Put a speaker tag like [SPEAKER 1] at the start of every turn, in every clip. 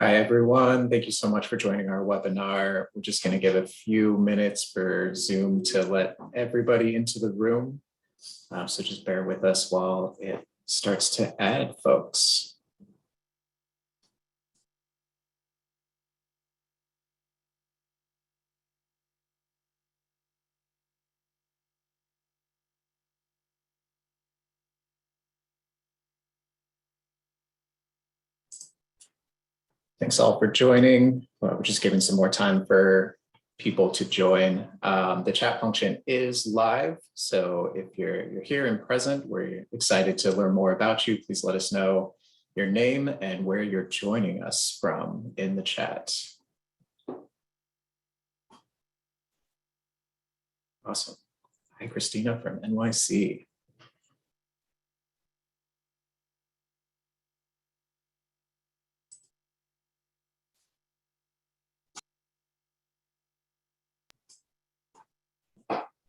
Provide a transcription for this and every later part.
[SPEAKER 1] Hi, everyone. Thank you so much for joining our webinar. We're just going to give a few minutes for Zoom to let everybody into the room. So just bear with us while it starts to add folks. Thanks all for joining. We're just giving some more time for people to join. The chat function is live, so if you're here and present, we're excited to learn more about you. Please let us know your name and where you're joining us from in the chat. Awesome. Hi, Christina from NYC.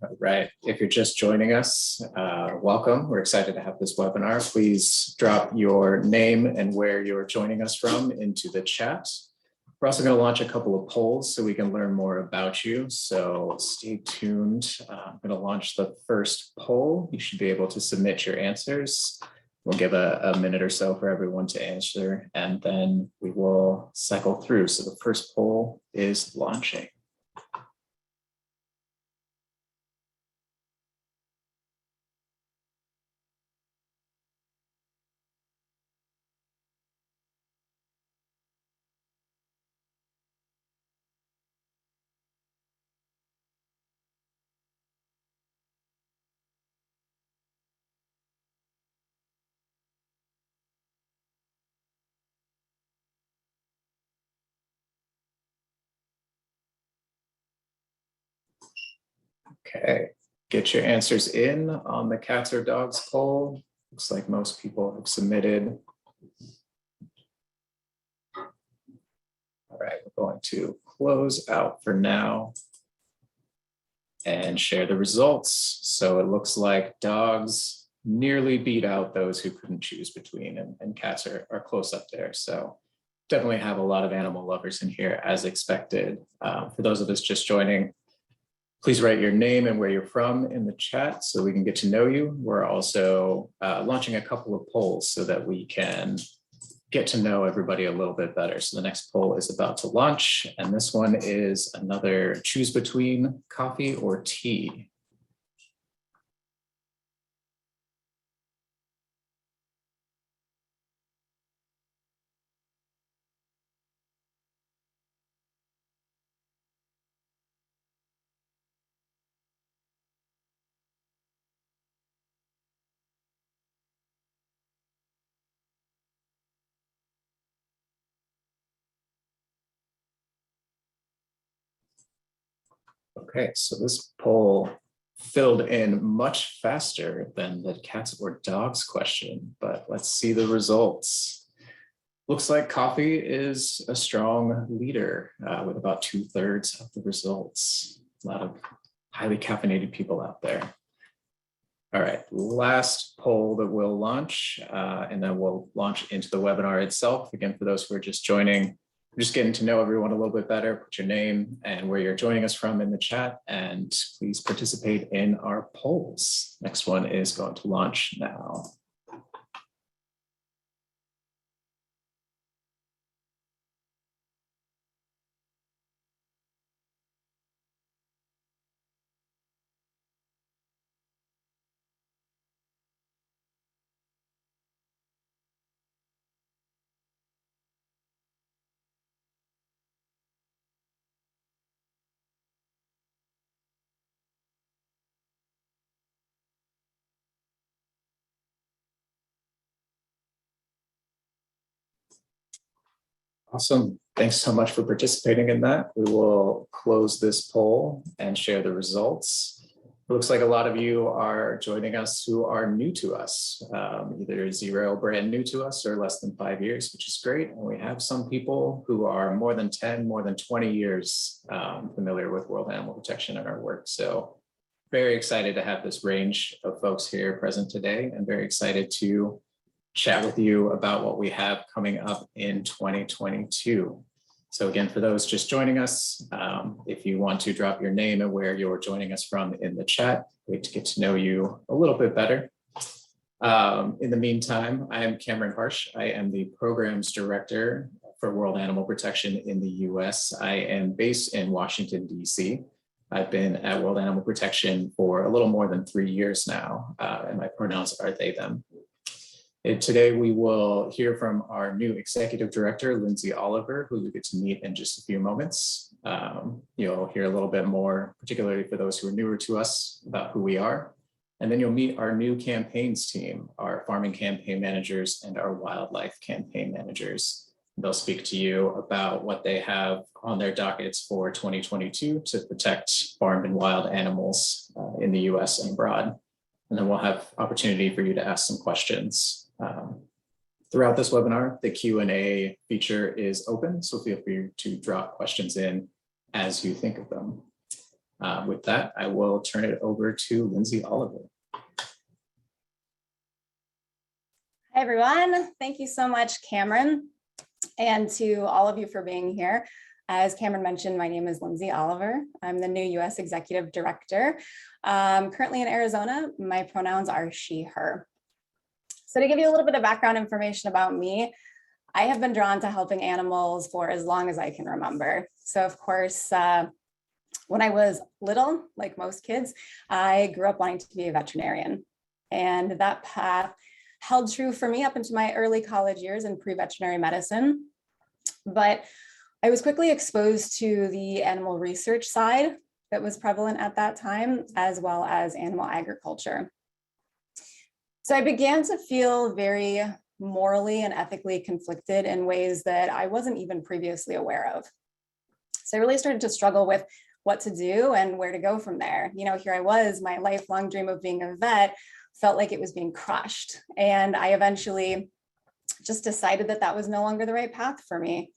[SPEAKER 1] All right, if you're just joining us, welcome. We're excited to have this webinar. Please drop your name and where you're joining us from into the chat. We're also going to launch a couple of polls so we can learn more about you. So stay tuned. I'm going to launch the first poll. You should be able to submit your answers. We'll give a minute or so for everyone to answer, and then we will cycle through. So the first poll is launching. Okay, get your answers in on the cats or dogs poll. Looks like most people have submitted. All right, we're going to close out for now and share the results. So it looks like dogs nearly beat out those who couldn't choose between, and cats are close up there. So definitely have a lot of animal lovers in here as expected. For those of us just joining, please write your name and where you're from in the chat so we can get to know you. We're also launching a couple of polls so that we can get to know everybody a little bit better. So the next poll is about to launch, and this one is another choose between coffee or tea. Okay, so this poll filled in much faster than the cats or dogs question, but let's see the results. Looks like coffee is a strong leader with about 2/3 of the results. A lot of highly caffeinated people out there. All right, last poll that we'll launch, and then we'll launch into the webinar itself. Again, for those who are just joining, we're just getting to know everyone a little bit better. Put your name and where you're joining us from in the chat, and please participate in our polls. Next one is going to launch now. Awesome. Thanks so much for participating in that. We will close this poll and share the results. It looks like a lot of you are joining us who are new to us, either zero, brand new to us, or less than 5 years, which is great. And we have some people who are more than 10, more than 20 years familiar with World Animal Protection and our work. So very excited to have this range of folks here present today, and very excited to chat with you about what we have coming up in 2022. So again, for those just joining us, if you want to drop your name and where you're joining us from in the chat, great to get to know you a little bit better. In the meantime, I am Cameron Harsh. I am the Programs Director for World Animal Protection in the US. I am based in Washington, DC. I've been at World Animal Protection for a little more than 3 years now, and my pronouns are they, them. And today we will hear from our new Executive Director, Lindsay Oliver, who you get to meet in just a few moments. You'll hear a little bit more, particularly for those who are newer to us, about who we are. And then you'll meet our new campaigns team, our farming campaign managers and our wildlife campaign managers. They'll speak to you about what they have on their dockets for 2022 to protect farmed and wild animals in the US and abroad. And then we'll have opportunity for you to ask some questions. Throughout this webinar, the Q&A feature is open, so feel free to drop questions in as you think of them. With that, I will turn it over to Lindsay Oliver.
[SPEAKER 2] Hi, everyone. Thank you so much, Cameron, and to all of you for being here. As Cameron mentioned, my name is Lindsay Oliver. I'm the new US Executive Director. Currently in Arizona, my pronouns are she, her. So to give you a little bit of background information about me, I have been drawn to helping animals for as long as I can remember. So of course, when I was little, like most kids, I grew up wanting to be a veterinarian. And that path held true for me up into my early college years in pre-veterinary medicine. But I was quickly exposed to the animal research side that was prevalent at that time, as well as animal agriculture. So I began to feel very morally and ethically conflicted in ways that I wasn't even previously aware of. So I really started to struggle with what to do and where to go from there. You know, here I was, my lifelong dream of being a vet felt like it was being crushed. And I eventually just decided that that was no longer the right path for me.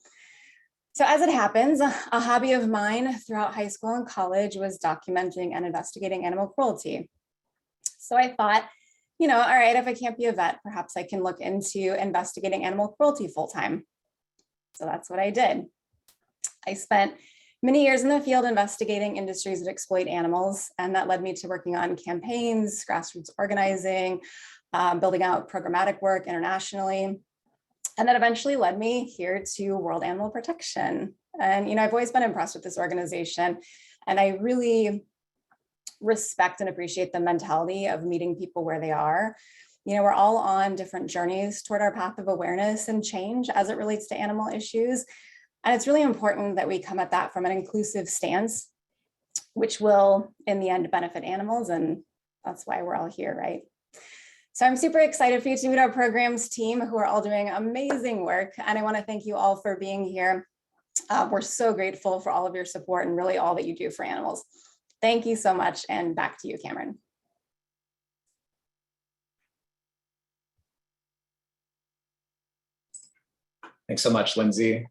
[SPEAKER 2] So as it happens, a hobby of mine throughout high school and college was documenting and investigating animal cruelty. So I thought, you know, all right, if I can't be a vet, perhaps I can look into investigating animal cruelty full-time. So that's what I did. I spent many years in the field investigating industries that exploit animals, and that led me to working on campaigns, grassroots organizing, building out programmatic work internationally. And that eventually led me here to World Animal Protection. And, you know, I've always been impressed with this organization, and I really respect and appreciate the mentality of meeting people where they are. You know, we're all on different journeys toward our path of awareness and change as it relates to animal issues. And it's really important that we come at that from an inclusive stance, which will, in the end, benefit animals. And that's why we're all here, right? So I'm super excited for you to meet our programs team, who are all doing amazing work. And I want to thank you all for being here. We're so grateful for all of your support and really all that you do for animals. Thank you so much. And back to you, Cameron.
[SPEAKER 1] Thanks so much, Lindsay.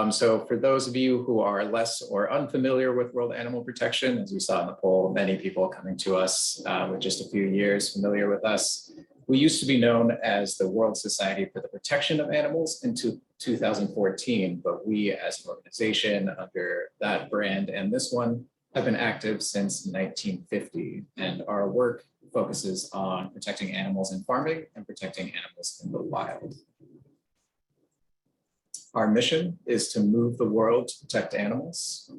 [SPEAKER 1] So for those of you who are less or unfamiliar with World Animal Protection, as we saw in the poll, many people coming to us with just a few years familiar with us. We used to be known as the World Society for the Protection of Animals until 2014, but we as an organization under that brand and this one have been active since 1950, and our work focuses on protecting animals in farming and protecting animals in the wild. Our mission is to move the world to protect animals.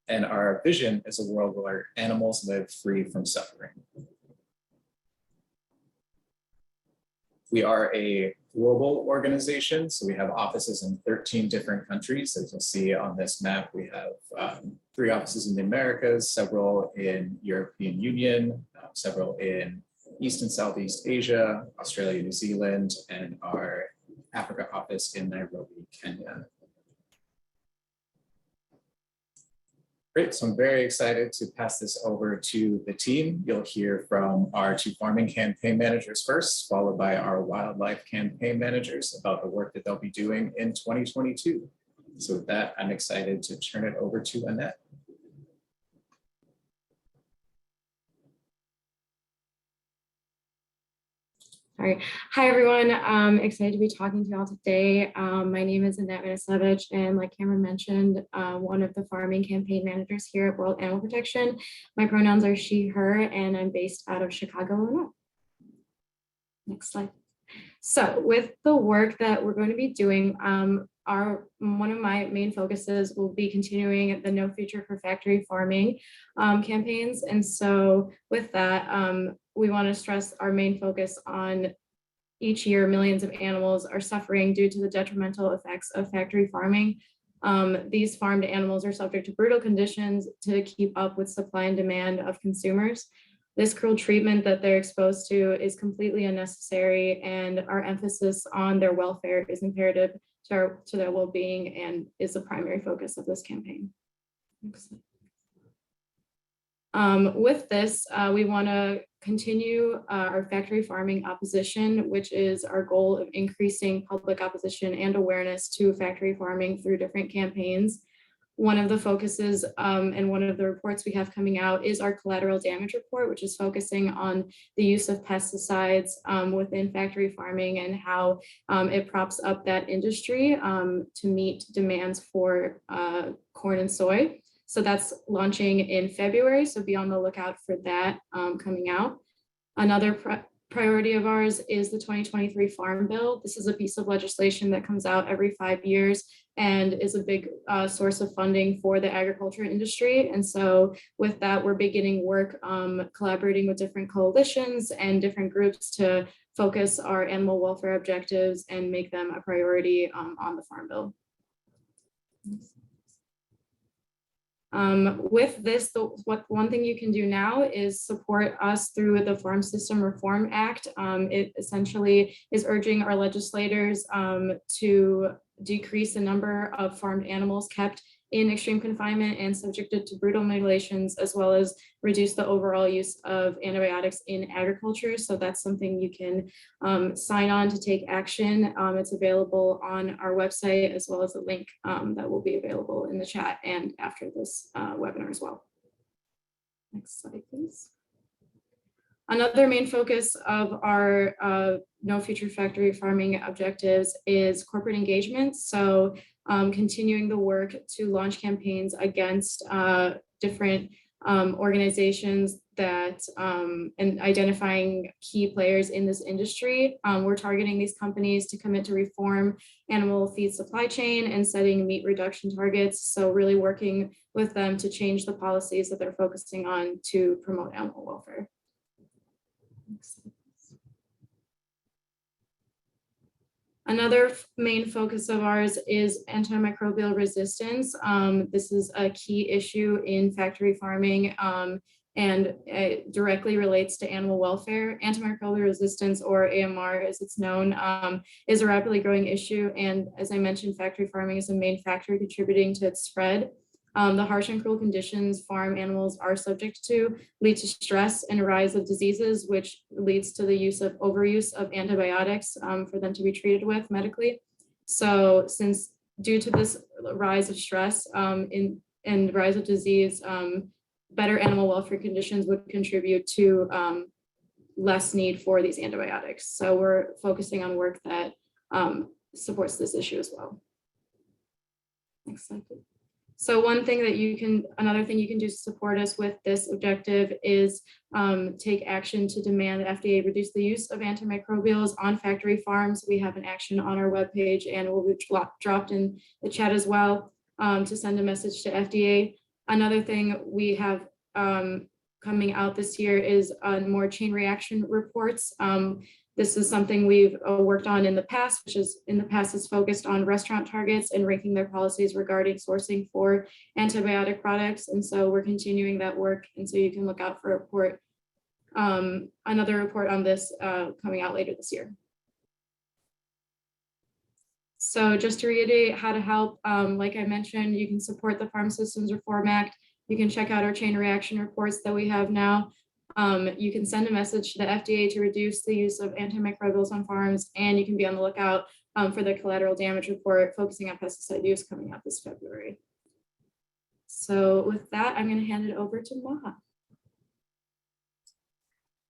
[SPEAKER 1] And our vision is a world where animals live free from suffering. We are a global organization, so we have offices in 13 different countries. As you'll see on this map, we have 3 offices in the Americas, several in European Union, several in East and Southeast Asia, Australia, New Zealand, and our Africa office in Nairobi, Kenya. Great, so I'm very excited to pass this over to the team. You'll hear from our 2 farming campaign managers first, followed by our wildlife campaign managers about the work that they'll be doing in 2022. So with that, I'm excited to turn it over to Annette.
[SPEAKER 3] All right. Hi, everyone. I'm excited to be talking to you all today. My name is Annette Minisevich, and like Cameron mentioned, one of the farming campaign managers here at World Animal Protection. My pronouns are she, her, and I'm based out of Chicago, Illinois. Next slide. So with the work that we're going to be doing, one of my main focuses will be continuing the No Future for Factory Farming campaigns. And so with that, we want to stress our main focus on each year, millions of animals are suffering due to the detrimental effects of factory farming. These farmed animals are subject to brutal conditions to keep up with supply and demand of consumers. This cruel treatment that they're exposed to is completely unnecessary, and our emphasis on their welfare is imperative to their well-being and is the primary focus of this campaign. Next slide. With this, we want to continue our factory farming opposition, which is our goal of increasing public opposition and awareness to factory farming through different campaigns. One of the focuses and one of the reports we have coming out is our collateral damage report, which is focusing on the use of pesticides within factory farming and how it props up that industry to meet demands for corn and soy. So that's launching in February, so be on the lookout for that coming out. Another priority of ours is the 2023 Farm Bill. This is a piece of legislation that comes out every 5 years and is a big source of funding for the agriculture industry. And so with that, we're beginning work collaborating with different coalitions and different groups to focus our animal welfare objectives and make them a priority on the Farm Bill. With this, one thing you can do now is support us through the Farm System Reform Act. It essentially is urging our legislators to decrease the number of farmed animals kept in extreme confinement and subjected to brutal mutilations, as well as reduce the overall use of antibiotics in agriculture. So that's something you can sign on to take action. It's available on our website, as well as a link that will be available in the chat and after this webinar as well. Next slide, please. Another main focus of our No Future Factory Farming objectives is corporate engagement. So continuing the work to launch campaigns against different organizations that and identifying key players in this industry. We're targeting these companies to commit to reform animal feed supply chain and setting meat reduction targets. So really working with them to change the policies that they're focusing on to promote animal welfare. Another main focus of ours is antimicrobial resistance. This is a key issue in factory farming and it directly relates to animal welfare. Antimicrobial resistance, or AMR as it's known, is a rapidly growing issue. And as I mentioned, factory farming is a main factor contributing to its spread. The harsh and cruel conditions farm animals are subject to lead to stress and a rise of diseases, which leads to the use of overuse of antibiotics for them to be treated with medically. So since due to this rise of stress and rise of disease, better animal welfare conditions would contribute to less need for these antibiotics. So we're focusing on work that supports this issue as well. Next slide, please. So another thing you can do to support us with this objective is take action to demand FDA reduce the use of antimicrobials on factory farms. We have an action on our webpage and it will be dropped in the chat as well to send a message to FDA. Another thing we have coming out this year is more chain reaction reports. This is something we've worked on in the past, which is in the past is focused on restaurant targets and ranking their policies regarding sourcing for antibiotic products. And so we're continuing that work. And so you can look out for a report, another report on this coming out later this year. So just to reiterate how to help, like I mentioned, you can support the Farm Systems Reform Act. You can check out our chain reaction reports that we have now. You can send a message to the FDA to reduce the use of antimicrobials on farms, and you can be on the lookout for the collateral damage report focusing on pesticide use coming out this February. So with that, I'm going to hand it over to Maha.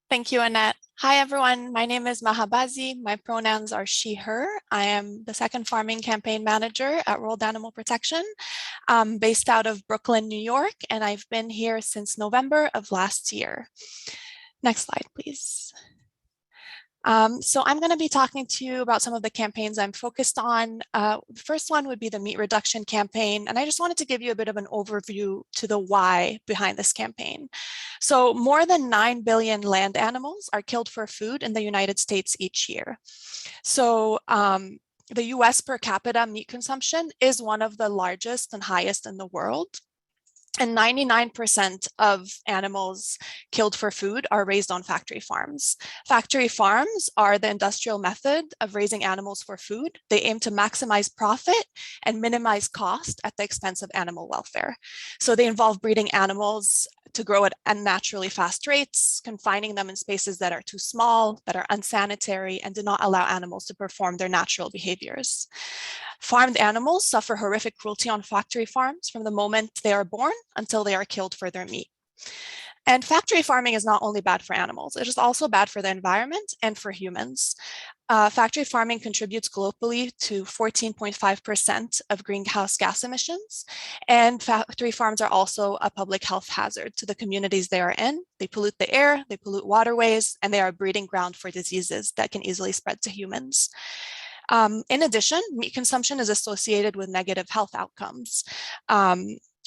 [SPEAKER 4] Thank you, Annette. Hi, everyone. My name is Mahabazi. My pronouns are she, her. I am the second farming campaign manager at World Animal Protection. I'm based out of Brooklyn, New York, and I've been here since November of last year. Next slide, please. So I'm going to be talking to you about some of the campaigns I'm focused on. The first one would be the meat reduction campaign. And I just wanted to give you a bit of an overview to the why behind this campaign. So more than 9 billion land animals are killed for food in the United States each year. So the US per capita meat consumption is one of the largest and highest in the world. And 99% of animals killed for food are raised on factory farms. Factory farms are the industrial method of raising animals for food. They aim to maximize profit and minimize cost at the expense of animal welfare. So they involve breeding animals to grow at unnaturally fast rates, confining them in spaces that are too small, that are unsanitary, and do not allow animals to perform their natural behaviors. Farmed animals suffer horrific cruelty on factory farms from the moment they are born until they are killed for their meat. And factory farming is not only bad for animals, it is also bad for the environment and for humans. Factory farming contributes globally to 14.5% of greenhouse gas emissions. And factory farms are also a public health hazard to the communities they are in. They pollute the air, they pollute waterways, and they are a breeding ground for diseases that can easily spread to humans. In addition, meat consumption is associated with negative health outcomes,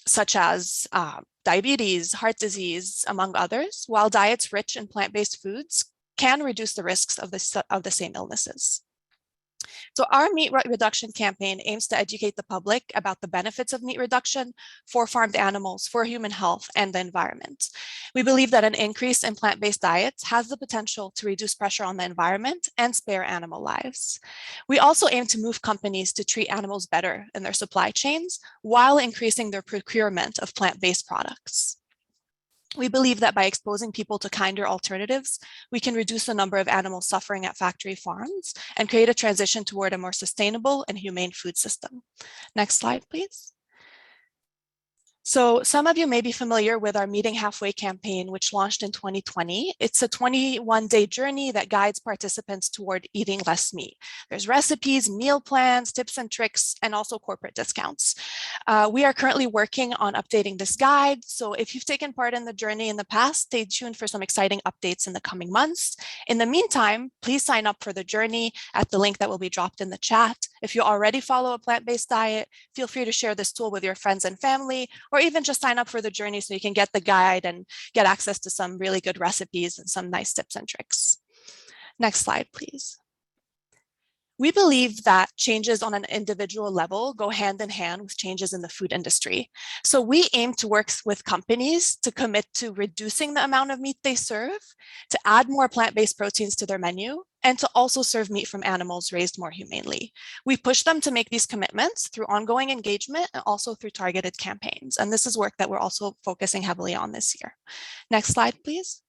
[SPEAKER 4] such as diabetes, heart disease, among others, while diets rich in plant-based foods can reduce the risks of the same illnesses. So our meat reduction campaign aims to educate the public about the benefits of meat reduction for farmed animals, for human health, and the environment. We believe that an increase in plant-based diets has the potential to reduce pressure on the environment and spare animal lives. We also aim to move companies to treat animals better in their supply chains while increasing their procurement of plant-based products. We believe that by exposing people to kinder alternatives, we can reduce the number of animals suffering at factory farms and create a transition toward a more sustainable and humane food system. Next slide, please. So some of you may be familiar with our Meeting Halfway campaign, which launched in 2020. It's a 21-day journey that guides participants toward eating less meat. There's recipes, meal plans, tips and tricks, and also corporate discounts. We are currently working on updating this guide. So if you've taken part in the journey in the past, stay tuned for some exciting updates in the coming months. In the meantime, please sign up for the journey at the link that will be dropped in the chat. If you already follow a plant-based diet, feel free to share this tool with your friends and family, or even just sign up for the journey so you can get the guide and get access to some really good recipes and some nice tips and tricks. Next slide, please. We believe that changes on an individual level go hand in hand with changes in the food industry. So we aim to work with companies to commit to reducing the amount of meat they serve, to add more plant-based proteins to their menu, and to also serve meat from animals raised more humanely. We push them to make these commitments through ongoing engagement and also through targeted campaigns. And this is work that we're also focusing heavily on this year. Next slide, please.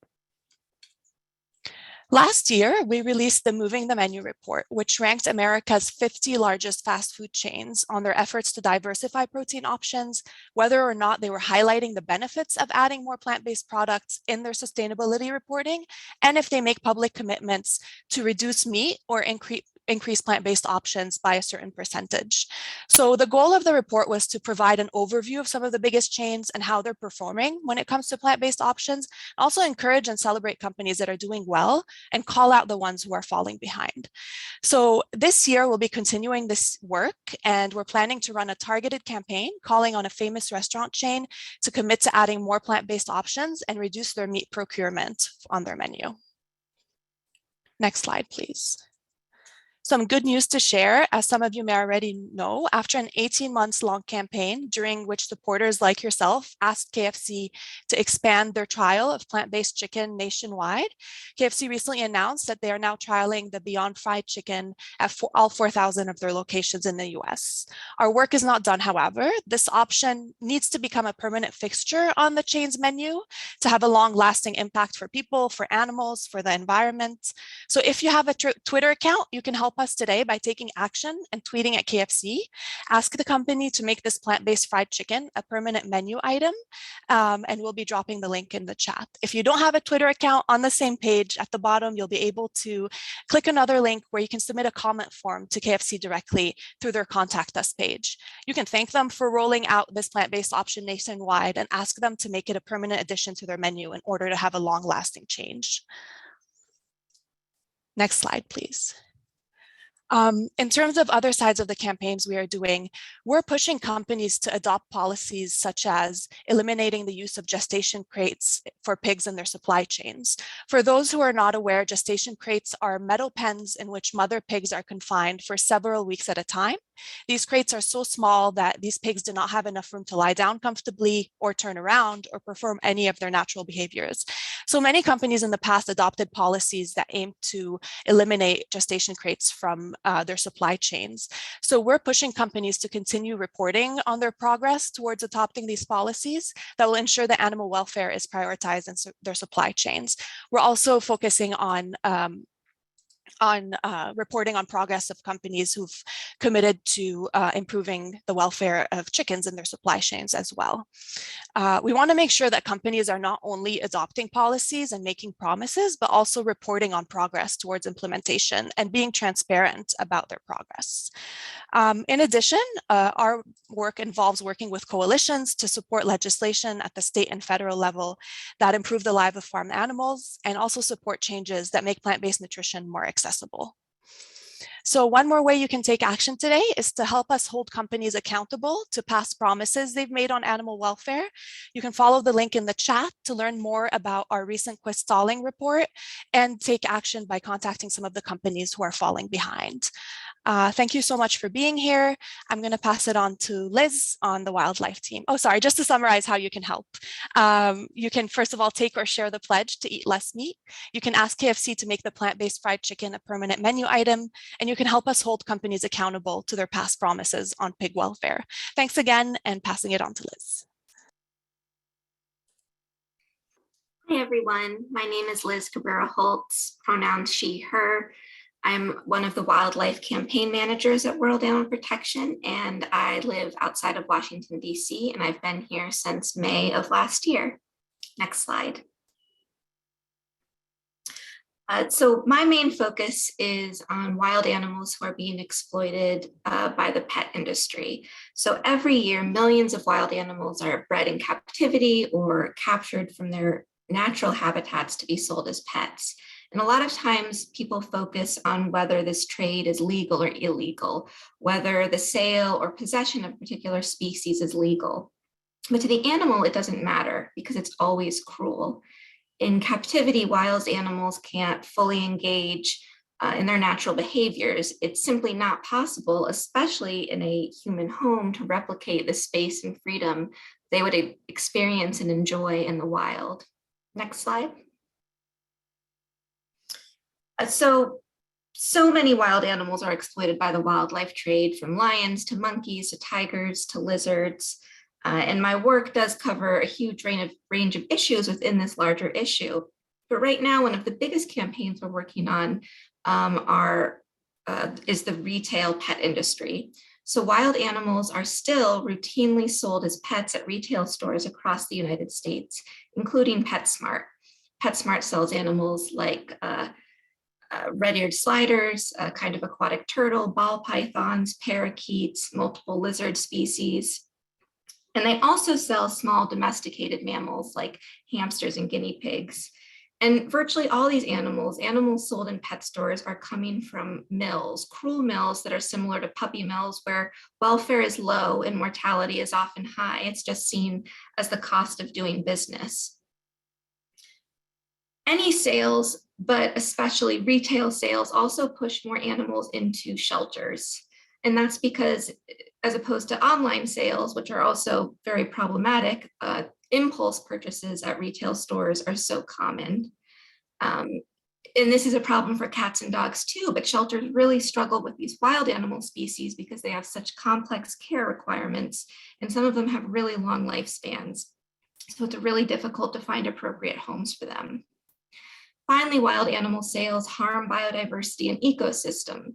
[SPEAKER 4] Last year, we released the Moving the Menu report, which ranked America's 50 largest fast food chains on their efforts to diversify protein options, whether or not they were highlighting the benefits of adding more plant-based products in their sustainability reporting, and if they make public commitments to reduce meat or increase plant-based options by a certain percentage. So the goal of the report was to provide an overview of some of the biggest chains and how they're performing when it comes to plant-based options, also encourage and celebrate companies that are doing well and call out the ones who are falling behind. So this year we'll be continuing this work, and we're planning to run a targeted campaign calling on a famous restaurant chain to commit to adding more plant-based options and reduce their meat procurement on their menu. Next slide, please. Some good news to share, as some of you may already know, after an 18 months long campaign during which supporters like yourself asked KFC to expand their trial of plant-based chicken nationwide, KFC recently announced that they are now trialing the Beyond Fried Chicken at all 4,000 of their locations in the US. Our work is not done, however. This option needs to become a permanent fixture on the chain's menu to have a long-lasting impact for people, for animals, for the environment. So if you have a Twitter account, you can help us today by taking action and tweeting at KFC. Ask the company to make this plant-based fried chicken a permanent menu item, and we'll be dropping the link in the chat. If you don't have a Twitter account, on the same page at the bottom, you'll be able to click another link where you can submit a comment form to KFC directly through their Contact Us page. You can thank them for rolling out this plant-based option nationwide and ask them to make it a permanent addition to their menu in order to have a long-lasting change. Next slide, please. In terms of other sides of the campaigns we are doing, we're pushing companies to adopt policies such as eliminating the use of gestation crates for pigs in their supply chains. For those who are not aware, gestation crates are metal pens in which mother pigs are confined for several weeks at a time. These crates are so small that these pigs do not have enough room to lie down comfortably or turn around or perform any of their natural behaviors. So many companies in the past adopted policies that aim to eliminate gestation crates from their supply chains. So we're pushing companies to continue reporting on their progress towards adopting these policies that will ensure that animal welfare is prioritized in their supply chains. We're also focusing on reporting on progress of companies who've committed to improving the welfare of chickens in their supply chains as well. We want to make sure that companies are not only adopting policies and making promises, but also reporting on progress towards implementation and being transparent about their progress. In addition, our work involves working with coalitions to support legislation at the state and federal level that improve the lives of farm animals and also support changes that make plant-based nutrition more accessible. So one more way you can take action today is to help us hold companies accountable to past promises they've made on animal welfare. You can follow the link in the chat to learn more about our recent quiz stalling report and take action by contacting some of the companies who are falling behind. Thank you so much for being here. I'm going to pass it on to Liz on the wildlife team. Oh, sorry, just to summarize how you can help. You can first of all take or share the pledge to eat less meat. You can ask KFC to make the plant-based fried chicken a permanent menu item, and you can help us hold companies accountable to their past promises on pig welfare. Thanks again, and passing it on to Liz.
[SPEAKER 5] Hi everyone, my name is Liz Cabrera-Holtz, pronouns she, her. I'm one of the wildlife campaign managers at World Animal Protection, and I live outside of Washington, D.C., and I've been here since May of last year. Next slide. So my main focus is on wild animals who are being exploited by the pet industry. So every year, millions of wild animals are bred in captivity or captured from their natural habitats to be sold as pets. And a lot of times people focus on whether this trade is legal or illegal, whether the sale or possession of a particular species is legal. But to the animal, it doesn't matter because it's always cruel. In captivity, wild animals can't fully engage in their natural behaviors. It's simply not possible, especially in a human home, to replicate the space and freedom they would experience and enjoy in the wild. Next slide. So many wild animals are exploited by the wildlife trade, from lions to monkeys to tigers to lizards. And my work does cover a huge range of issues within this larger issue. But right now, one of the biggest campaigns we're working on is the retail pet industry. So wild animals are still routinely sold as pets at retail stores across the United States, including PetSmart. PetSmart sells animals like red-eared sliders, a kind of aquatic turtle, ball pythons, parakeets, multiple lizard species. And they also sell small domesticated mammals like hamsters and guinea pigs. And virtually all these animals sold in pet stores are coming from mills, cruel mills that are similar to puppy mills where welfare is low and mortality is often high. It's just seen as the cost of doing business. Any sales, but especially retail sales, also push more animals into shelters. And that's because, as opposed to online sales, which are also very problematic, impulse purchases at retail stores are so common. And this is a problem for cats and dogs too, but shelters really struggle with these wild animal species because they have such complex care requirements, and some of them have really long lifespans. So it's really difficult to find appropriate homes for them. Finally, wild animal sales harm biodiversity and ecosystem.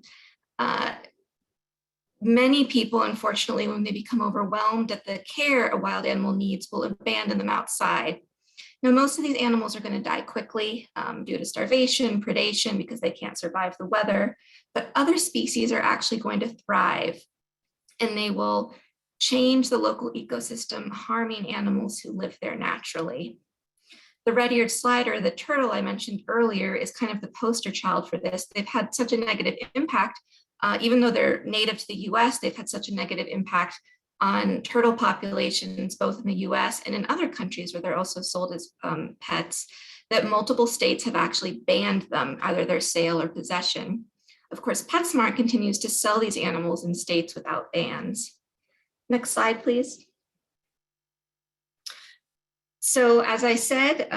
[SPEAKER 5] Many people, unfortunately, when they become overwhelmed at the care a wild animal needs, will abandon them outside. Now, most of these animals are going to die quickly due to starvation, predation, because they can't survive the weather, but other species are actually going to thrive, and they will change the local ecosystem, harming animals who live there naturally. The red-eared slider, the turtle I mentioned earlier, is kind of the poster child for this. They've had such a negative impact, even though they're native to the US, they've had such a negative impact on turtle populations, both in the US and in other countries where they're also sold as pets, that multiple states have actually banned them, either their sale or possession. Of course, PetSmart continues to sell these animals in states without bans. Next slide, please. So as I said,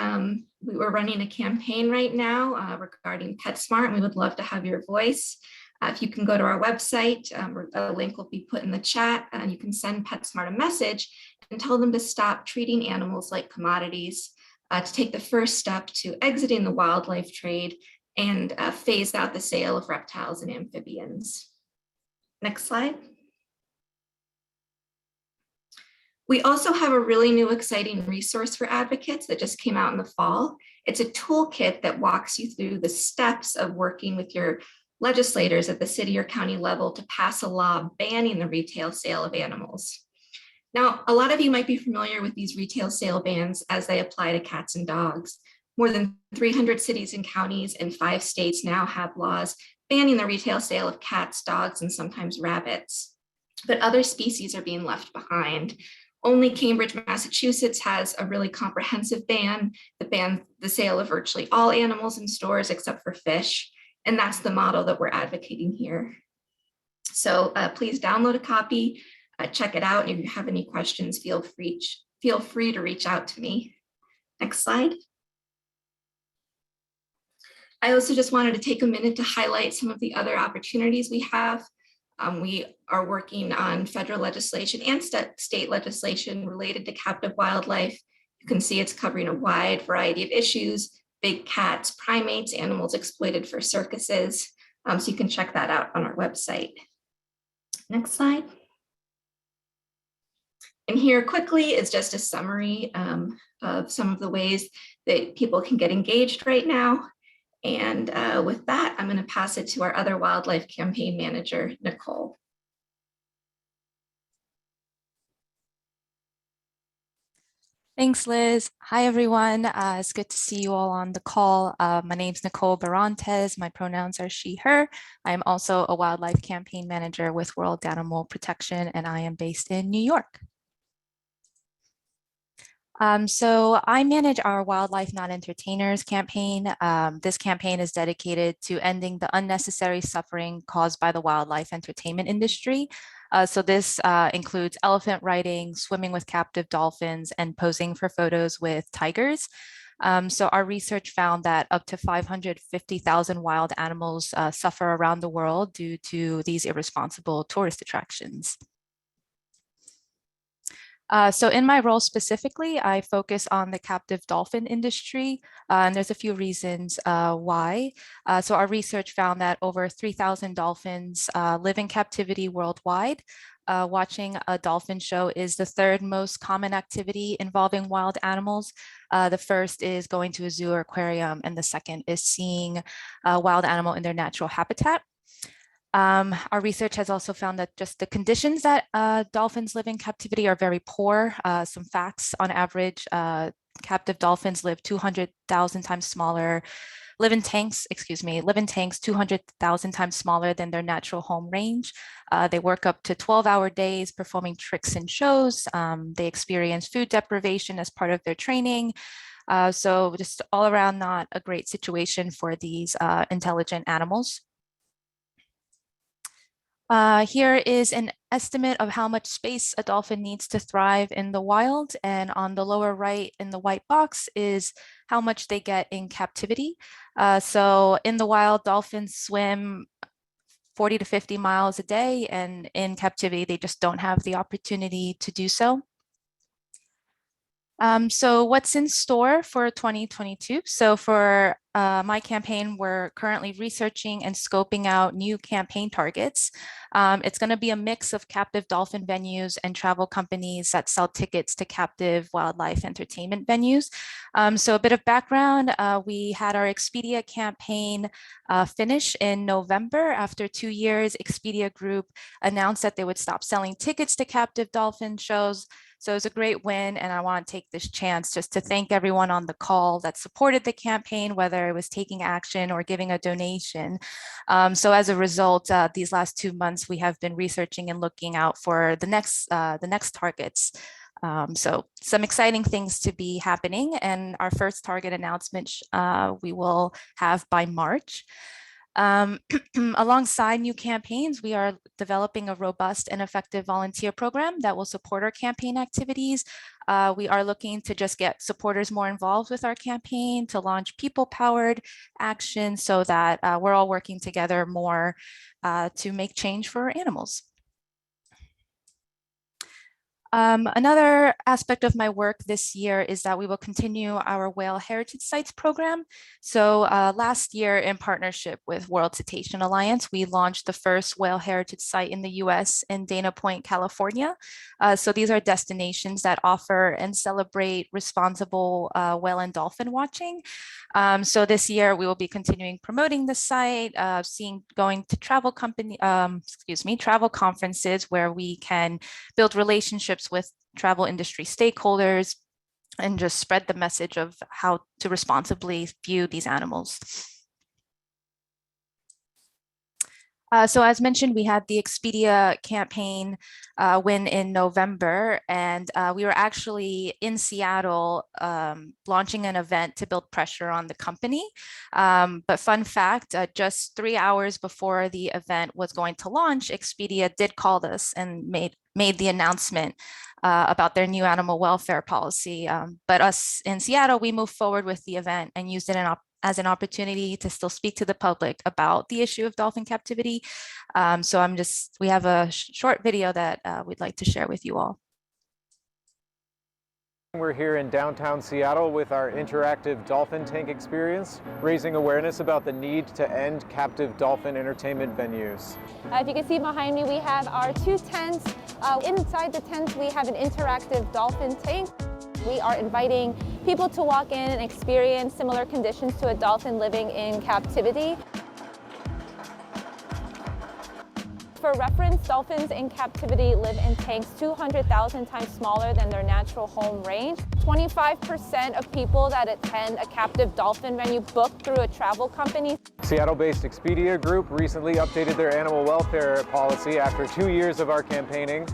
[SPEAKER 5] we were running a campaign right now regarding PetSmart, and we would love to have your voice. If you can go to our website, a link will be put in the chat, and you can send PetSmart a message and tell them to stop treating animals like commodities, to take the first step to exiting the wildlife trade and phase out the sale of reptiles and amphibians. Next slide. We also have a really new exciting resource for advocates that just came out in the fall. It's a toolkit that walks you through the steps of working with your legislators at the city or county level to pass a law banning the retail sale of animals. Now, a lot of you might be familiar with these retail sale bans as they apply to cats and dogs. More than 300 cities and counties in 5 states now have laws banning the retail sale of cats, dogs, and sometimes rabbits. But other species are being left behind. Only Cambridge, Massachusetts has a really comprehensive ban that bans the sale of virtually all animals in stores except for fish. And that's the model that we're advocating here. So please download a copy, check it out. And if you have any questions, feel free to reach out to me. Next slide. I also just wanted to take a minute to highlight some of the other opportunities we have. We are working on federal legislation and state legislation related to captive wildlife. You can see it's covering a wide variety of issues: big cats, primates, animals exploited for circuses. So you can check that out on our website. Next slide. And here quickly is just a summary of some of the ways that people can get engaged right now. And with that, I'm going to pass it to our other wildlife campaign manager, Nicole.
[SPEAKER 6] Thanks, Liz. Hi, everyone. It's good to see you all on the call. My name's Nicole Barantes. My pronouns are she, her. I am also a wildlife campaign manager with World Animal Protection, and I am based in New York. So I manage our Wildlife Not Entertainers campaign. This campaign is dedicated to ending the unnecessary suffering caused by the wildlife entertainment industry. So this includes elephant riding, swimming with captive dolphins, and posing for photos with tigers. So our research found that up to 550,000 wild animals suffer around the world due to these irresponsible tourist attractions. So in my role specifically, I focus on the captive dolphin industry, and there's a few reasons why. So our research found that over 3,000 dolphins live in captivity worldwide. Watching a dolphin show is the 3rd most common activity involving wild animals. The first is going to a zoo or aquarium, and the second is seeing a wild animal in their natural habitat. Our research has also found that just the conditions that dolphins live in captivity are very poor. Some facts: on average, captive dolphins live 200,000 times smaller, live in tanks 200,000 times smaller than their natural home range. They work up to 12-hour days performing tricks and shows. They experience food deprivation as part of their training. So just all around not a great situation for these intelligent animals. Here is an estimate of how much space a dolphin needs to thrive in the wild. And on the lower right in the white box is how much they get in captivity. So in the wild, dolphins swim 40 to 50 miles a day, and in captivity, they just don't have the opportunity to do so. So what's in store for 2022? So for my campaign, we're currently researching and scoping out new campaign targets. It's going to be a mix of captive dolphin venues and travel companies that sell tickets to captive wildlife entertainment venues. So a bit of background, we had our Expedia campaign finish in November. After 2 years, Expedia Group announced that they would stop selling tickets to captive dolphin shows. So it was a great win, and I want to take this chance just to thank everyone on the call that supported the campaign, whether it was taking action or giving a donation. So as a result, these last 2 months, we have been researching and looking out for the next targets. So some exciting things to be happening, and our first target announcement we will have by March. Alongside new campaigns, we are developing a robust and effective volunteer program that will support our campaign activities. We are looking to just get supporters more involved with our campaign, to launch people-powered action so that we're all working together more to make change for animals. Another aspect of my work this year is that we will continue our whale heritage sites program. So last year, in partnership with World Cetacean Alliance, we launched the first whale heritage site in the US in Dana Point, California. So these are destinations that offer and celebrate responsible whale and dolphin watching. So this year we will be continuing promoting the site, going to travel conferences where we can build relationships with travel industry stakeholders and just spread the message of how to responsibly view these animals. So as mentioned, we had the Expedia campaign win in November, and we were actually in Seattle launching an event to build pressure on the company. But fun fact, just 3 hours before the event was going to launch, Expedia did call us and made the announcement about their new animal welfare policy. But us in Seattle, we moved forward with the event and used it as an opportunity to still speak to the public about the issue of dolphin captivity. So we have a short video that we'd like to share with you all.
[SPEAKER 7] We're here in downtown Seattle with our interactive dolphin tank experience, raising awareness about the need to end captive dolphin entertainment venues.
[SPEAKER 8] If you can see behind me, we have our 2 tents. Inside the tents, we have an interactive dolphin tank. We are inviting people to walk in and experience similar conditions to a dolphin living in captivity. For reference, dolphins in captivity live in tanks 200,000 times smaller than their natural home range. 25% of people that attend a captive dolphin venue book through a travel company.
[SPEAKER 7] Seattle-based Expedia Group recently updated their animal welfare policy after 2 years of our campaigning,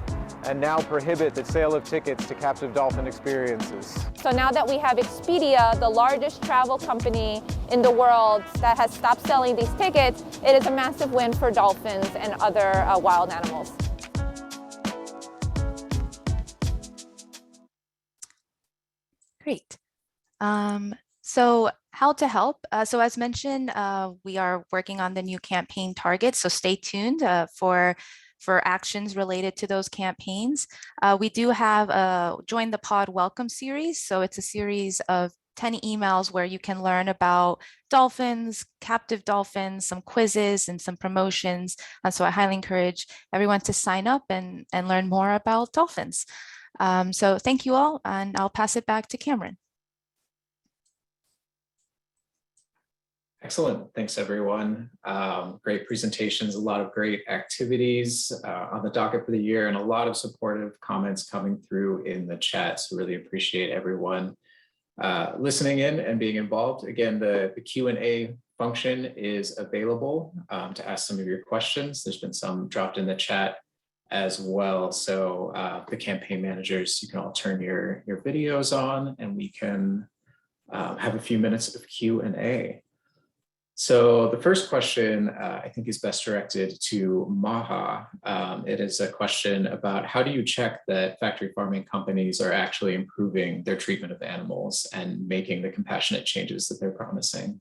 [SPEAKER 7] and now prohibit the sale of tickets to captive dolphin experiences.
[SPEAKER 8] So now that we have Expedia, the largest travel company in the world, that has stopped selling these tickets, it is a massive win for dolphins and other wild animals.
[SPEAKER 6] Great. So how to help? So as mentioned, we are working on the new campaign targets, so stay tuned for actions related to those campaigns. We do have a Join the Pod Welcome series. So it's a series of 10 emails where you can learn about dolphins, captive dolphins, some quizzes and some promotions. So I highly encourage everyone to sign up and learn more about dolphins. So thank you all, and I'll pass it back to Cameron.
[SPEAKER 1] Excellent. Thanks, everyone. Great presentations, a lot of great activities on the docket for the year, and a lot of supportive comments coming through in the chat. So really appreciate everyone listening in and being involved. Again, the Q&A function is available to ask some of your questions. There's been some dropped in the chat as well. So the campaign managers, you can all turn your videos on, and we can have a few minutes of Q&A. So the first question I think is best directed to Maha. It is a question about how do you check that factory farming companies are actually improving their treatment of animals and making the compassionate changes that they're promising?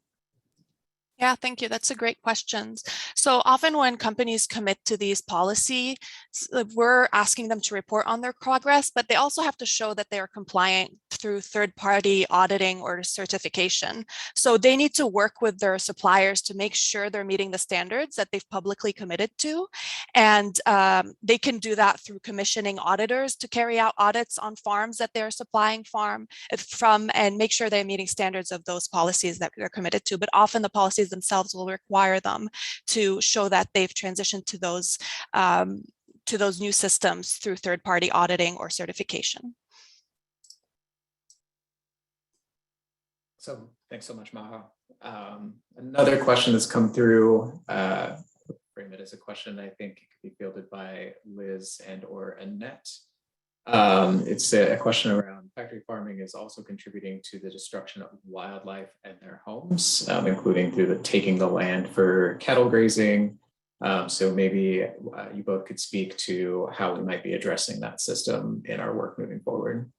[SPEAKER 4] Yeah, thank you. That's a great question. So often when companies commit to these policies, we're asking them to report on their progress, but they also have to show that they are compliant through third-party auditing or certification. So they need to work with their suppliers to make sure they're meeting the standards that they've publicly committed to. And they can do that through commissioning auditors to carry out audits on farms that they're supplying from and make sure they're meeting standards of those policies that they're committed to. But often the policies themselves will require them to show that they've transitioned to those new systems through third-party auditing or certification.
[SPEAKER 1] So thanks so much, Maha. Another question that's come through, frame it as a question, I think it could be fielded by Liz and or Annette. It's a question around factory farming is also contributing to the destruction of wildlife and their homes, including through taking the land for cattle grazing. So maybe you both could speak to how we might be addressing that system in our work moving forward.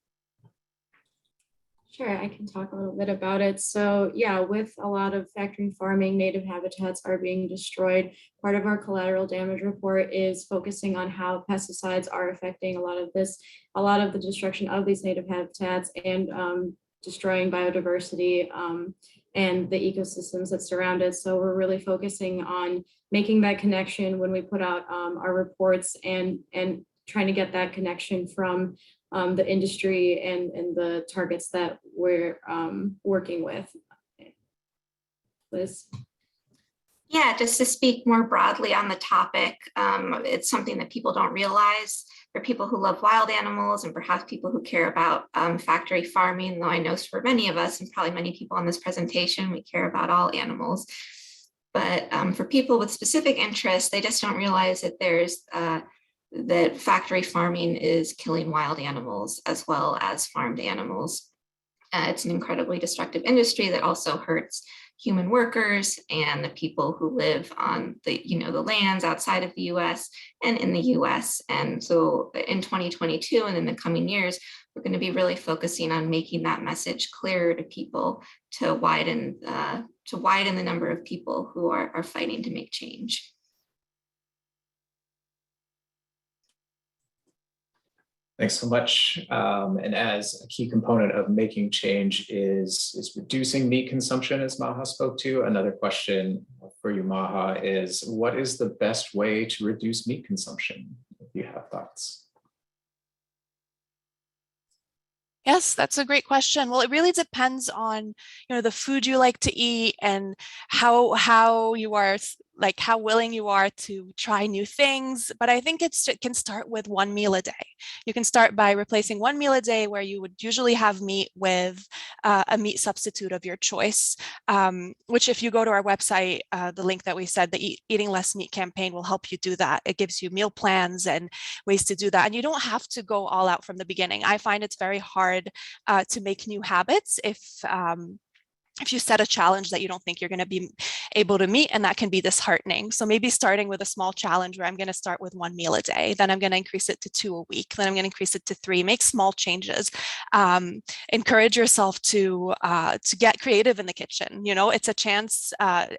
[SPEAKER 3] Sure, I can talk a little bit about it. So yeah, with a lot of factory farming, native habitats are being destroyed. Part of our collateral damage report is focusing on how pesticides are affecting a lot of the destruction of these native habitats and destroying biodiversity and the ecosystems that surround it. So we're really focusing on making that connection when we put out our reports and trying to get that connection from the industry and the targets that we're working with. Liz?
[SPEAKER 5] Yeah, just to speak more broadly on the topic, it's something that people don't realize. For people who love wild animals and perhaps people who care about factory farming, though I know for many of us and probably many people on this presentation, we care about all animals. But for people with specific interests, they just don't realize that that factory farming is killing wild animals as well as farmed animals. It's an incredibly destructive industry that also hurts human workers and the people who live on the lands outside of the US and in the US. And so in 2022 and in the coming years, we're going to be really focusing on making that message clearer to people to widen the number of people who are fighting to make change.
[SPEAKER 1] Thanks so much. And as a key component of making change is reducing meat consumption, as Maha spoke to. Another question for you, Maha, is what is the best way to reduce meat consumption? If you have thoughts.
[SPEAKER 4] Yes, that's a great question. Well, it really depends on, the food you like to eat and how you are, like how willing you are to try new things. But I think it can start with one meal a day. You can start by replacing one meal a day where you would usually have meat with a meat substitute of your choice, which if you go to our website, the link that we said, the Eating Less Meat campaign will help you do that. It gives you meal plans and ways to do that. And you don't have to go all out from the beginning. I find it's very hard to make new habits if you set a challenge that you don't think you're going to be able to meet, and that can be disheartening. So maybe starting with a small challenge where I'm going to start with one meal a day, then I'm going to increase it to 2 a week, then I'm going to increase it to 3. Make small changes. Encourage yourself to get creative in the kitchen. It's a chance.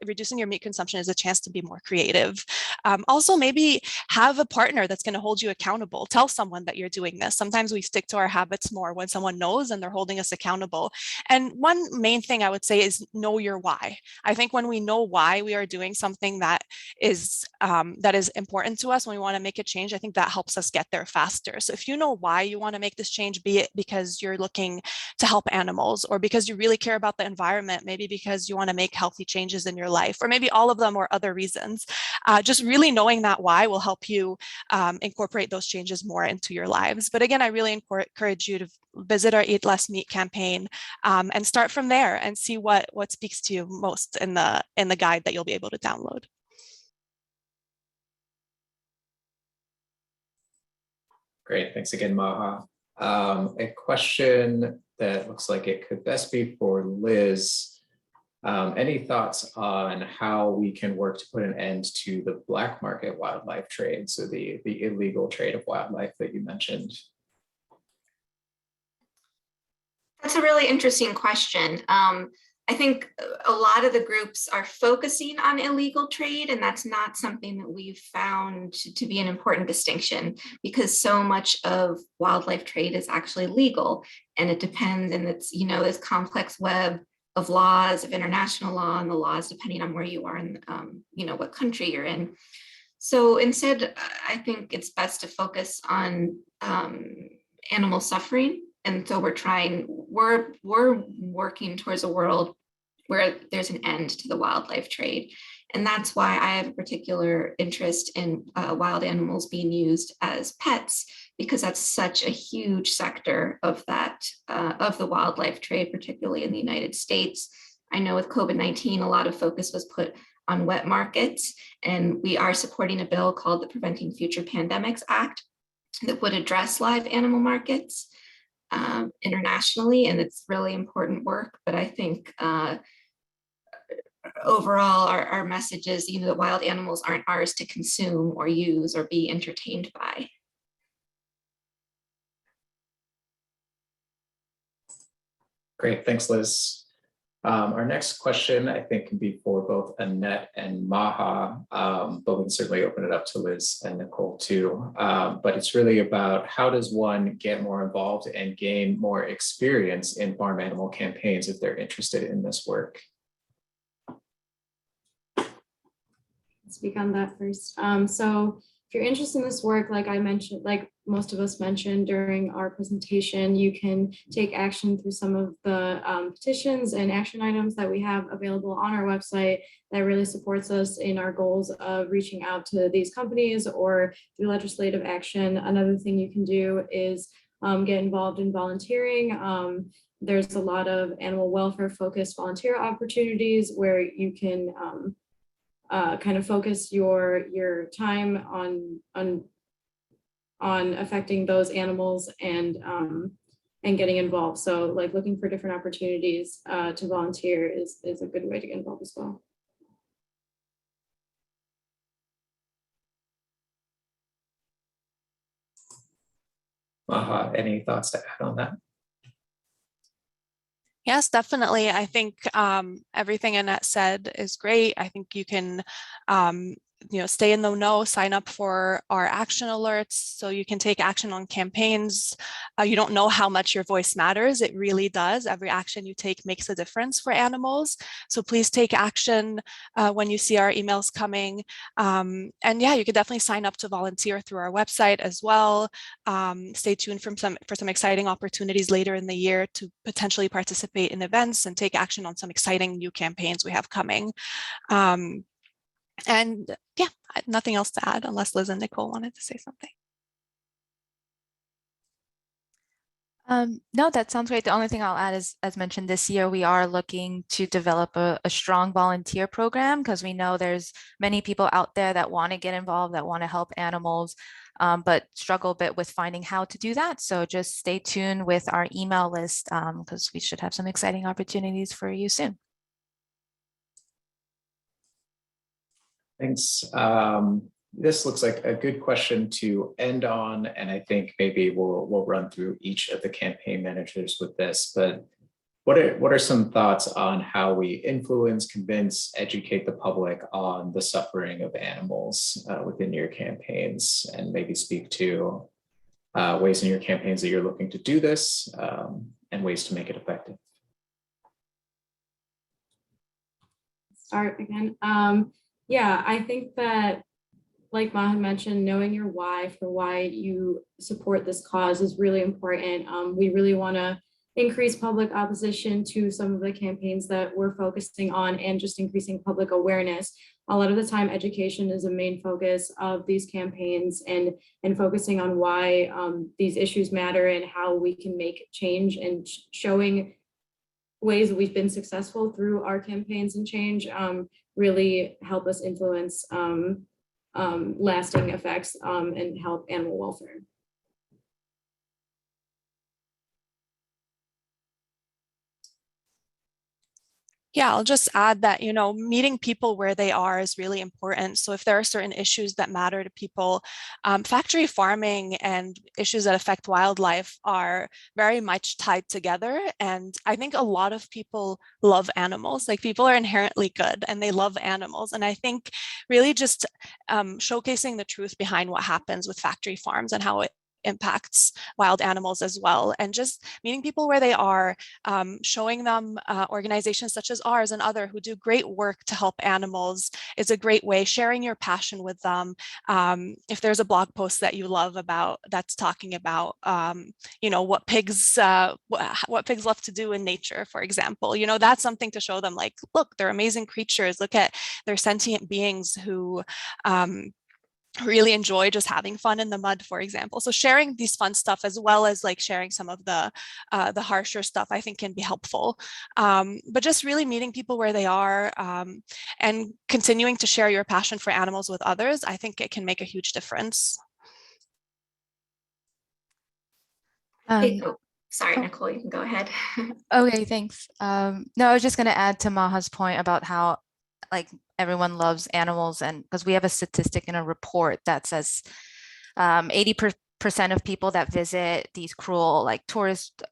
[SPEAKER 4] Reducing your meat consumption is a chance to be more creative. Also, maybe have a partner that's going to hold you accountable. Tell someone that you're doing this. Sometimes we stick to our habits more when someone knows and they're holding us accountable. And one main thing I would say is know your why. I think when we know why we are doing something that is important to us, when we want to make a change, I think that helps us get there faster. So if you know why you want to make this change, be it because you're looking to help animals, or because you really care about the environment, maybe because you want to make healthy changes in your life, or maybe all of them or other reasons, just really knowing that why will help you incorporate those changes more into your lives. But again, I really encourage you to visit our Eat Less Meat campaign and start from there and see what speaks to you most in the guide that you'll be able to download.
[SPEAKER 1] Great, thanks again, Maha. A question that looks like it could best be for Liz. Any thoughts on how we can work to put an end to the black market wildlife trade, so the illegal trade of wildlife that you mentioned?
[SPEAKER 5] That's a really interesting question. I think a lot of the groups are focusing on illegal trade, and that's not something that we've found to be an important distinction, because so much of wildlife trade is actually legal, and it depends, and it's, you know, this complex web of laws, of international law, and the laws depending on where you are and you know, what country you're in. So instead, I think it's best to focus on animal suffering. And so we're working towards a world where there's an end to the wildlife trade. And that's why I have a particular interest in wild animals being used as pets, because that's such a huge sector of that, of the wildlife trade, particularly in the United States. I know with COVID-19, a lot of focus was put on wet markets, and we are supporting a bill called the Preventing Future Pandemics Act that would address live animal markets internationally, and it's really important work. But I think overall our message is, you know, that wild animals aren't ours to consume or use or be entertained by.
[SPEAKER 1] Great, thanks, Liz. Our next question, I think, can be for both Annette and Maha, but we can certainly open it up to Liz and Nicole too. But it's really about, how does one get more involved and gain more experience in farm animal campaigns if they're interested in this work?
[SPEAKER 3] Speak on that first. So if you're interested in this work, like I mentioned, like most of us mentioned during our presentation, you can take action through some of the petitions and action items that we have available on our website that really supports us in our goals of reaching out to these companies, or through legislative action. Another thing you can do is get involved in volunteering. There's a lot of animal welfare focused volunteer opportunities where you can kind of focus your time on affecting those animals and getting involved. So like looking for different opportunities to volunteer is a good way to get involved as well.
[SPEAKER 1] Maha, any thoughts to add on that?
[SPEAKER 4] Yes, definitely. I think everything Annette said is great. I think you can, stay in the know, sign up for our action alerts so you can take action on campaigns. You don't know how much your voice matters. It really does. Every action you take makes a difference for animals. So please take action when you see our emails coming. And yeah, you could definitely sign up to volunteer through our website as well. Stay tuned for some exciting opportunities later in the year to potentially participate in events and take action on some exciting new campaigns we have coming. And yeah, nothing else to add unless Liz and Nicole wanted to say something.
[SPEAKER 6] No, that sounds great. The only thing I'll add is, as mentioned, this year we are looking to develop a strong volunteer program, because we know there's many people out there that want to get involved, that want to help animals, but struggle a bit with finding how to do that. So just stay tuned with our email list, because we should have some exciting opportunities for you soon.
[SPEAKER 1] Thanks. This looks like a good question to end on, and I think maybe we'll run through each of the campaign managers with this. But what are some thoughts on how we influence, convince, educate the public on the suffering of animals within your campaigns, and maybe speak to ways in your campaigns that you're looking to do this and ways to make it effective?
[SPEAKER 3] Start again. Yeah, I think that, like Maha mentioned, knowing your why for why you support this cause is really important. We really want to increase public opposition to some of the campaigns that we're focusing on, and just increasing public awareness. A lot of the time, education is a main focus of these campaigns, and focusing on why these issues matter and how we can make change, and showing ways we've been successful through our campaigns and change really help us influence lasting effects and help animal welfare.
[SPEAKER 4] Yeah, I'll just add that, meeting people where they are is really important. So if there are certain issues that matter to people, factory farming and issues that affect wildlife are very much tied together. And I think a lot of people love animals. Like, people are inherently good and they love animals. And I think really just showcasing the truth behind what happens with factory farms and how it impacts wild animals as well, and just meeting people where they are, showing them organizations such as ours and other who do great work to help animals is a great way. Sharing your passion with them. If there's a blog post that you love about that's talking about what pigs love to do in nature, for example, that's something to show them, like, look, they're amazing creatures, look at, they're sentient beings who really enjoy just having fun in the mud, for example. So sharing these fun stuff, as well as like sharing some of the harsher stuff, I think can be helpful. But just really meeting people where they are, and continuing to share your passion for animals with others, I think it can make a huge difference.
[SPEAKER 5] Sorry, Nicole, you can go ahead.
[SPEAKER 6] Okay, thanks. No, I was just going to add to Maha's point about how, like, everyone loves animals, and because we have a statistic in a report that says 80% of people that visit these cruel, like,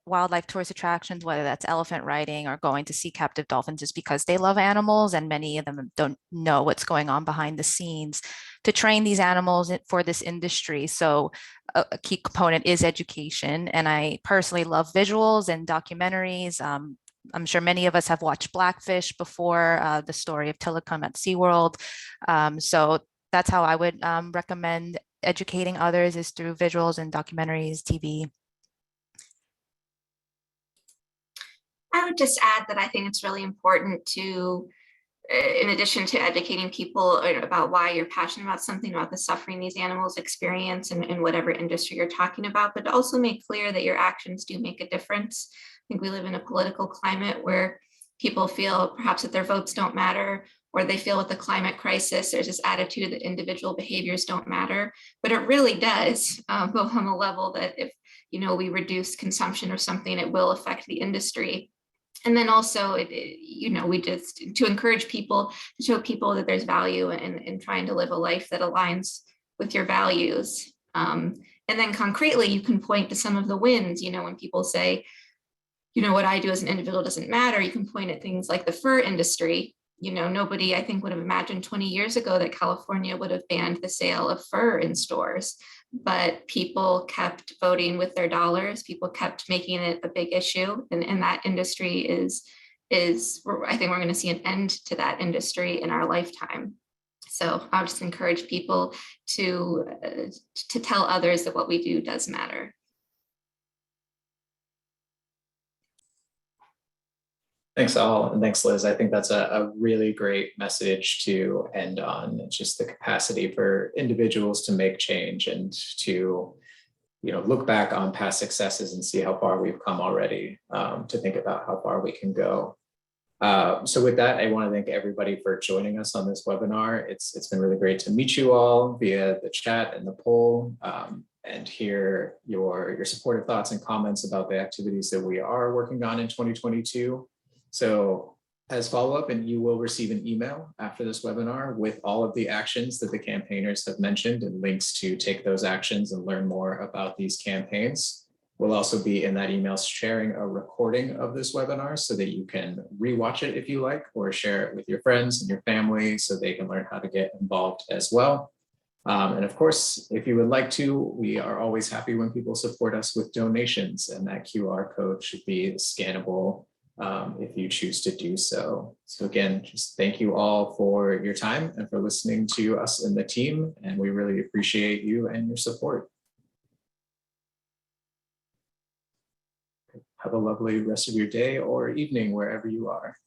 [SPEAKER 6] wildlife tourist attractions, whether that's elephant riding or going to see captive dolphins, is because they love animals, and many of them don't know what's going on behind the scenes to train these animals for this industry. So a key component is education, and I personally love visuals and documentaries. I'm sure many of us have watched Blackfish before, the story of Tilikum at SeaWorld. So that's how I would recommend educating others, is through visuals and documentaries, TV.
[SPEAKER 5] I would just add that I think it's really important to, in addition to educating people about why you're passionate about something, about the suffering these animals experience in whatever industry you're talking about, but to also make clear that your actions do make a difference. I think we live in a political climate where people feel perhaps that their votes don't matter, or they feel with the climate crisis, there's this attitude that individual behaviors don't matter, but it really does, both on the level that if we reduce consumption or something, it will affect the industry. And then also, we just to encourage people, to show people that there's value in trying to live a life that aligns with your values. And then concretely, you can point to some of the wins, when people say, what I do as an individual doesn't matter, you can point at things like the fur industry. Nobody, I think, would have imagined 20 years ago that California would have banned the sale of fur in stores, but people kept voting with their dollars. People kept making it a big issue, and that industry is I think we're going to see an end to that industry in our lifetime. So I'll just encourage people to tell others that what we do does matter.
[SPEAKER 1] Thanks all, and thanks Liz. I think that's a really great message to end on. It's just the capacity for individuals to make change and to look back on past successes and see how far we've come already, to think about how far we can go. So with that, I want to thank everybody for joining us on this webinar. It's been really great to meet you all via the chat and the poll, and hear your supportive thoughts and comments about the activities that we are working on in 2022. So as follow-up, and you will receive an email after this webinar with all of the actions that the campaigners have mentioned and links to take those actions and learn more about these campaigns. We'll also be in that email sharing a recording of this webinar so that you can rewatch it if you like, or share it with your friends and your family so they can learn how to get involved as well. And of course, if you would like to, we are always happy when people support us with donations, and that QR code should be scannable if you choose to do so. So again, just thank you all for your time and for listening to us and the team, and we really appreciate you and your support. Have a lovely rest of your day or evening wherever you are.